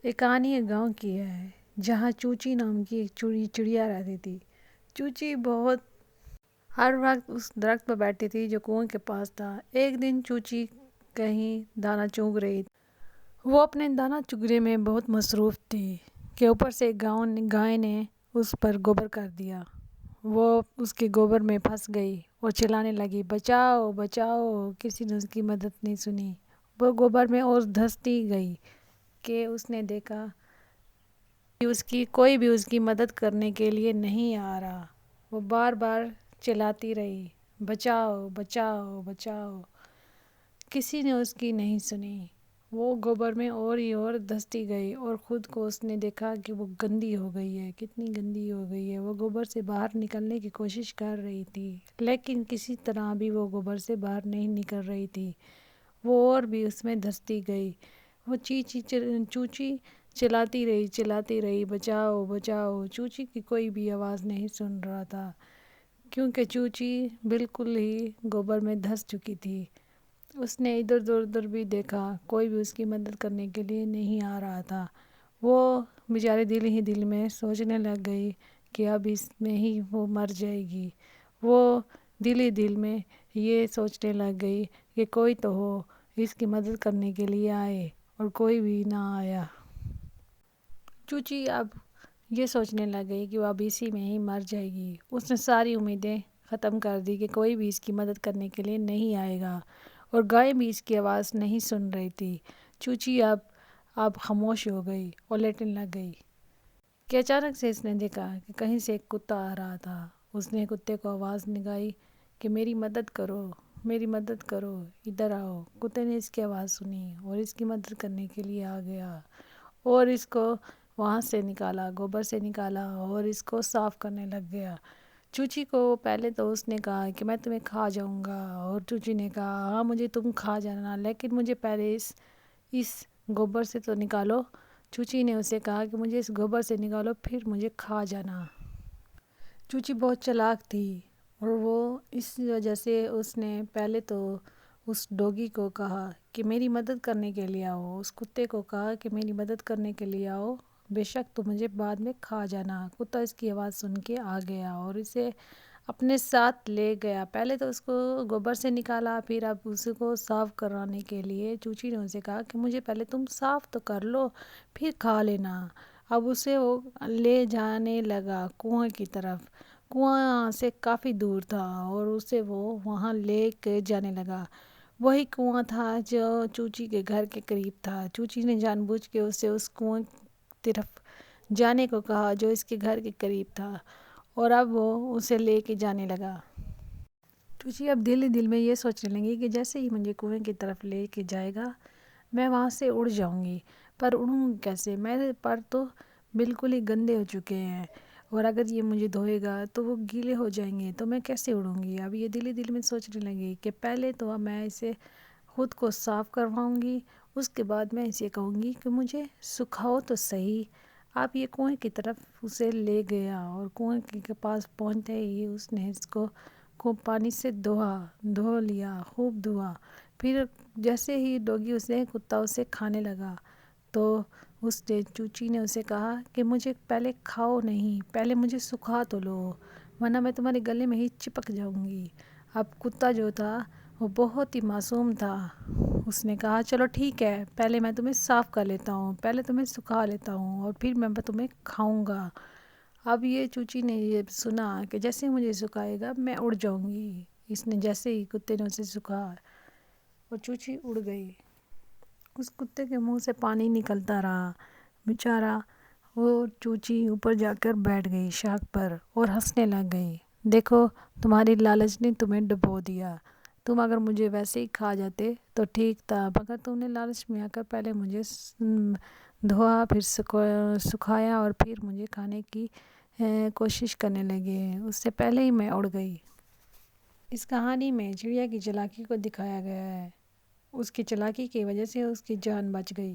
ایک کہانی ایک گاؤں کی ہے جہاں چوچی نام کی ایک چڑیا رہتی تھی۔ چوچی بہت ہر وقت اس درخت پر بیٹھتی تھی جو کنویں کے پاس تھا۔ ایک دن چوچی کہیں دانا چگ رہی تھی۔ وہ اپنے دانا چگنے میں بہت مصروف تھی کہ اوپر سے ایک گائے نے اس پر گوبر کر دیا۔ وہ اس کے گوبر میں پھنس گئی اور چلانے لگی، بچاؤ بچاؤ! کسی نے اس کی مدد نہیں سنی۔ وہ گوبر میں اور دھنستی گئی کہ اس نے دیکھا کہ کوئی بھی اس کی مدد کرنے کے لیے نہیں آ رہا۔ وہ بار بار چلاتی رہی، بچاؤ بچاؤ بچاؤ! کسی نے اس کی نہیں سنی۔ وہ گوبر میں اور ہی اور دھنستی گئی اور خود کو اس نے دیکھا کہ وہ گندی ہو گئی ہے، کتنی گندی ہو گئی ہے۔ وہ گوبر سے باہر نکلنے کی کوشش کر رہی تھی لیکن کسی طرح بھی وہ گوبر سے باہر نہیں نکل رہی تھی۔ وہ اور بھی اس میں دھنستی گئی۔ وہ چوچی چلاتی رہی، بچاؤ بچاؤ! چوچی کی کوئی بھی آواز نہیں سن رہا تھا کیونکہ چوچی بالکل ہی گوبر میں دھنس چکی تھی۔ اس نے ادھر ادھر بھی دیکھا، کوئی بھی اس کی مدد کرنے کے لیے نہیں آ رہا تھا۔ وہ بیچاری دل ہی دل میں سوچنے لگ گئی کہ اب اس میں ہی وہ مر جائے گی۔ وہ دل ہی دل میں یہ سوچنے لگ گئی کہ کوئی تو ہو اس کی مدد کرنے کے لیے آئے، اور کوئی بھی نہ آیا۔ چوچی اب یہ سوچنے لگ گئی کہ وہ اب اسی میں ہی مر جائے گی۔ اس نے ساری امیدیں ختم کر دی کہ کوئی بھی اس کی مدد کرنے کے لیے نہیں آئے گا، اور گائے بھی اس کی آواز نہیں سن رہی تھی۔ چوچی اب خاموش ہو گئی اور لیٹنے لگ گئی کہ اچانک سے اس نے دیکھا کہ کہیں سے ایک کتا آ رہا تھا۔ اس نے کتے کو آواز لگائی کہ میری مدد کرو، میری مدد کرو، ادھر آؤ۔ کتے نے اس کی آواز سنی اور اس کی مدد کرنے کے لیے آ گیا اور اس کو وہاں سے نکالا، گوبر سے نکالا اور اس کو صاف کرنے لگ گیا۔ چوچی کو پہلے تو اس نے کہا کہ میں تمہیں کھا جاؤں گا، اور چوچی نے کہا ہاں مجھے تم کھا جانا، لیکن مجھے پہلے اس گوبر سے تو نکالو۔ چوچی نے اسے کہا کہ مجھے اس گوبر سے نکالو پھر مجھے کھا جانا۔ چوچی بہت چالاک تھی اور وہ اس وجہ سے اس نے پہلے تو اس ڈوگی کو کہا کہ میری مدد کرنے کے لیے آؤ، اس کتے کو کہا کہ میری مدد کرنے کے لیے آؤ، بے شک تو مجھے بعد میں کھا جانا۔ کتا اس کی آواز سن کے آ گیا اور اسے اپنے ساتھ لے گیا۔ پہلے تو اس کو گوبر سے نکالا، پھر اب اس کو صاف کرانے کے لیے چوچی نے اسے کہا کہ مجھے پہلے تم صاف تو کر لو پھر کھا لینا۔ اب اسے وہ لے جانے لگا کنویں کی طرف۔ کنواں سے کافی دور تھا اور اسے وہ وہاں لے کے جانے لگا۔ وہی کنواں تھا جو چوچی کے گھر کے قریب تھا۔ چوچی نے جان بوجھ کے اسے اس کنویں طرف جانے کو کہا جو اس کے گھر کے قریب تھا، اور اب وہ اسے لے کے جانے لگا۔ چوچی اب دل ہی دل میں یہ سوچنے لگی کہ جیسے ہی مجھے کنویں کی طرف لے کے جائے گا میں وہاں سے اڑ جاؤں گی، پر اڑوں کیسے؟ میرے پر تو بالکل ہی گندے ہو چکے ہیں، اور اگر یہ مجھے دھوئے گا تو وہ گیلے ہو جائیں گے تو میں کیسے اڑوں گی؟ اب یہ دل ہی دل میں سوچنے لگی کہ پہلے تو اب میں اسے خود کو صاف کرواؤں گی، اس کے بعد میں اسے کہوں گی کہ مجھے سکھاؤ تو صحیح۔ اب یہ کنویں کی طرف اسے لے گیا اور کنویں کے پاس پہنچتے ہی اس نے اس کو پانی سے دھو لیا، خوب دھوا۔ پھر جیسے ہی ڈوگی کتا اسے کھانے لگا تو چوچی نے اسے کہا کہ مجھے پہلے کھاؤ نہیں، پہلے مجھے سکھا تو لو، ورنہ میں تمہارے گلے میں ہی چپک جاؤں گی۔ اب کتا جو تھا وہ بہت ہی معصوم تھا۔ اس نے کہا چلو ٹھیک ہے، پہلے میں تمہیں صاف کر لیتا ہوں، پہلے تمہیں سکھا لیتا ہوں اور پھر میں تمہیں کھاؤں گا۔ اب یہ چوچی نے یہ سنا کہ جیسے مجھے سکھائے گا میں اڑ جاؤں گی۔ اس نے جیسے ہی کتے نے اسے سکھایا اور چوچی اڑ گئی، اس کتے کے منہ سے پانی نکلتا رہا بیچارہ۔ وہ چوچی اوپر جا کر بیٹھ گئی شاخ پر اور ہنسنے لگ گئی، دیکھو تمہاری لالچ نے تمہیں ڈبو دیا، تم اگر مجھے ویسے ہی کھا جاتے تو ٹھیک تھا، مگر تم نے لالچ میں آ کر پہلے مجھے دھویا، پھر سکھایا اور پھر مجھے کھانے کی کوشش کرنے لگے، اس سے پہلے ہی میں اڑ گئی۔ اس کہانی میں چڑیا کی چالاکی کو دکھایا گیا ہے، اس کی چالاکی کی وجہ سے اس کی جان بچ گئی۔